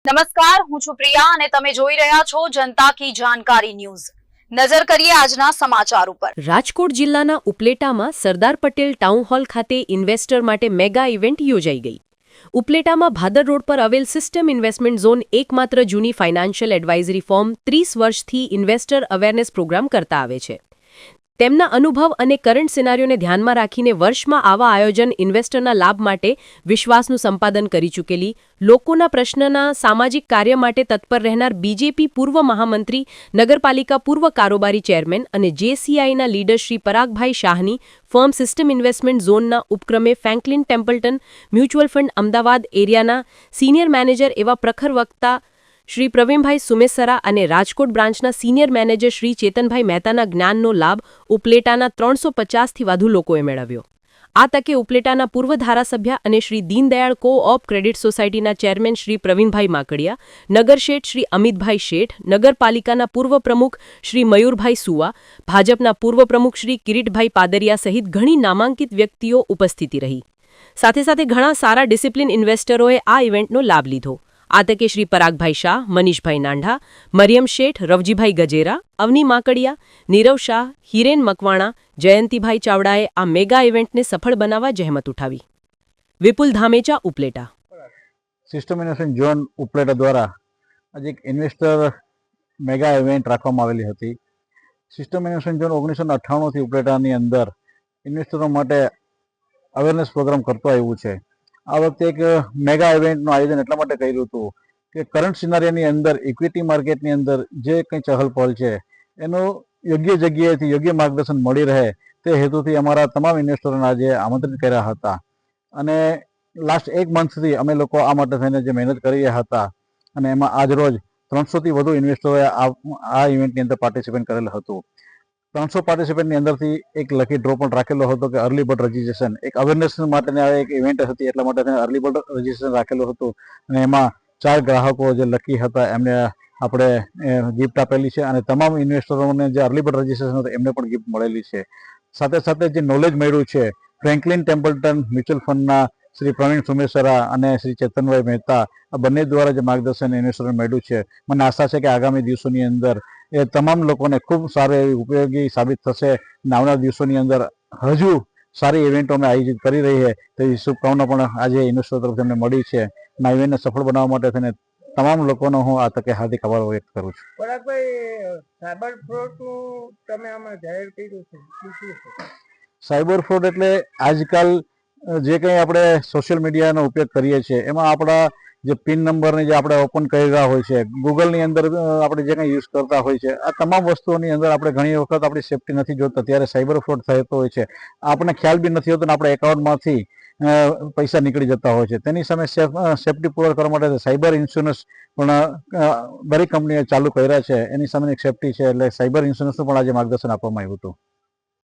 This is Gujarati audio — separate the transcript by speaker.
Speaker 1: નમસ્કાર, હું છું પ્રિયા અને તમે જોઈ રહ્યા છો જનતા કી જાણકારી ન્યૂઝ। નજર કરીએ આજના સમાચાર ઉપર।
Speaker 2: રાજકોટ જિલ્લાના ઉપલેટામાં સરદાર પટેલ ટાઉન હોલ ખાતે ઇન્વેસ્ટર માટે મેગા ઇવેન્ટ યોજાઈ ગઈ। ઉપલેટામાં ભાદર રોડ પર આવેલ સિસ્ટમ ઇન્વેસ્ટમેન્ટ ઝોન એકમાત્ર જૂની ફાઇનાન્શિયલ એડવાઇઝરી ફોર્મ 30 વર્ષથી ઇન્વેસ્ટર અવેરનેસ પ્રોગ્રામ કરતા આવે છે। તેમના અનુભવ અને કરંટ સિનારીઓને ધ્યાનમાં રાખીને વર્ષમાં આવા આયોજન ઇન્વેસ્ટરના લાભ માટે વિશ્વાસનું સંપાદન કરી ચૂકેલી, લોકોના પ્રશ્નના સામાજિક કાર્ય માટે તત્પર રહેનાર બીજેપી પૂર્વ મહામંત્રી, નગરપાલિકા પૂર્વ કારોબારી ચેરમેન અને જેસીઆઈના લીડર શ્રી પરાગભાઈ શાહની ફર્મ સિસ્ટમ ઇન્વેસ્ટમેન્ટ ઝોનના ઉપક્રમે Franklin Templeton mutual fund Ahmedabad એરિયાના સિનિયર મેનેજર એવા પ્રખર વક્તા શ્રી પ્રવીણભાઈ સુમેસરા અને રાજકોટ બ્રાન્ચના સિનિયર મેનેજર શ્રી ચેતનભાઈ મહેતાના જ્ઞાનનો લાભ ઉપલેટાના 350થી વધુ લોકોએ મેળવ્યો। આ તકે ઉપલેટાના પૂર્વ ધારાસભ્ય અને શ્રી દીનદયાળ કો-ઓપ ક્રેડિટ સોસાયટીના ચેરમેન શ્રી પ્રવીણભાઈ માકડિયા, નગરશેઠ શ્રી અમિતભાઈ શેઠ, નગરપાલિકાના પૂર્વ પ્રમુખ શ્રી મયુરભાઈ સુવા, ભાજપના પૂર્વ પ્રમુખ શ્રી કિરીટભાઈ પાદરિયા સહિત ઘણી નામાંકિત વ્યક્તિઓ ઉપસ્થિતિ રહી। સાથે સાથે ઘણા સારા ડિસિપ્લિન ઇન્વેસ્ટરોએ આ ઇવેન્ટનો લાભ લીધો। આ તકે શ્રી પરાગભાઈ શાહ, મનીષભાઈ નાંઢા, મરિયમ શેઠ, રવજીભાઈ ગજેરા, અવની માકડિયા, નીરવ શાહ, હિરેન મકવાણા, જયંતિભાઈ ચાવડાએ આ મેગા ઇવેન્ટને સફળ બનાવવા જહેમત ઉઠાવી। Vipul Dhamecha, Upleta.
Speaker 3: System investment zone Upleta દ્વારા આજે એક ઇન્વેસ્ટર મેગા ઇવેન્ટ રાખવામાં આવેલી હતી। સિસ્ટમ ઇન્વેસ્ટમેન્ટ ઝોન 1998થી ઉપલેટાની અંદર ઇન્વેસ્ટરો માટે અવેરનેસ પ્રોગ્રામ કરતો આવ્યું છે। આ વખતે એક મેગા ઇવેન્ટનું આયોજન એટલા માટે કર્યું હતું કે કરંટ સિનારીઓની અંદર ઇક્વિટી માર્કેટની અંદર જે કંઈ ચહલપહલ છે એનું યોગ્ય જગ્યાએથી યોગ્ય માર્ગદર્શન મળી રહે તે હેતુથી અમારા તમામ ઇન્વેસ્ટરોને આજે આમંત્રિત કર્યા હતા। અને લાસ્ટ એક મંથથી અમે લોકો આ માટે થઈને જે મહેનત કરી રહ્યા હતા અને એમાં આજ રોજ 300થી વધુ ઇન્વેસ્ટરોએ આ ઇવેન્ટની અંદર પાર્ટિસિપેટ કરેલું હતું। 300 પાર્ટિસિપેન્ટની અંદરથી એક લકી ડ્રો પણ રાખેલો હતો કે અર્લી બર્ડ રજિસ્ટ્રેશન, એક અવેરનેસ માટેની આ એક ઇવેન્ટ હતી એટલા માટે અર્લી બર્ડ રજિસ્ટ્રેશન રાખેલું હતું અને એમાં 4 ગ્રાહકો જે લકી હતા એમને આપણે ગિફ્ટ આપેલી છે અને તમામ ઇન્વેસ્ટરોને જે અર્લી બર્ડ રજિસ્ટ્રેશન હતું એમને પણ ગિફ્ટ મળેલી છે। સાથે સાથે જે નોલેજ મળ્યું છે ફ્રેન્કલિન ટેમ્પલ્ટન મ્યુચ્યુઅલ ફંડના શ્રી પ્રવીણ સુમેસરા અને શ્રી ચેતનભાઈ મહેતા, આ બંને દ્વારા જે માર્ગદર્શન ઇન્વેસ્ટરોને મળ્યું છે, મને આશા છે કે આગામી દિવસોની અંદર એ તમામ લોકોને ખૂબ સારું એવી ઉપયોગી સાબિત થશે। આવનાર દિવસોની અંદર હજુ સારી ઇવેન્ટો અમે આયોજિત કરી રહી છે તેવી શુભકામના પણ આજે ઇન્વેસ્ટરો તરફથી અમને મળી છે। આ ઇવેન્ટને સફળ બનાવવા માટે થઈને તમામ લોકોનો હું આ તકે હાર્દિક આભાર વ્યક્ત કરું છું।
Speaker 4: પરાગભાઈ, સાયબર ફ્રોડનું તમે આમાં જાહેર કર્યું છે, શું છે?
Speaker 3: સાયબર ફ્રોડ એટલે આજકાલ જે કંઈ આપણે સોશિયલ મીડિયાનો ઉપયોગ કરીએ છીએ એમાં આપણા જે પિન નંબરને જે આપણે ઓપન કરી રહ્યા હોય છે, ગૂગલની અંદર આપણે જે કંઈ યુઝ કરતા હોય છે, આ તમામ વસ્તુઓની અંદર આપણે ઘણી વખત આપણી સેફ્ટી નથી જોતા ત્યારે સાયબર ફ્રોડ થતો હોય છે। આપણને ખ્યાલ બી નથી હોતો ને આપણે એકાઉન્ટમાંથી પૈસા નીકળી જતા હોય છે। તેની સામે સેફ્ટી પૂર્વક કરવા માટે સાયબર ઇન્સ્યોરન્સ પણ દરેક કંપનીએ ચાલુ કર્યા છે, એની સામે એક સેફ્ટી છે એટલે સાયબર ઇન્સ્યોરન્સનું પણ આજે માર્ગદર્શન આપવામાં આવ્યું હતું।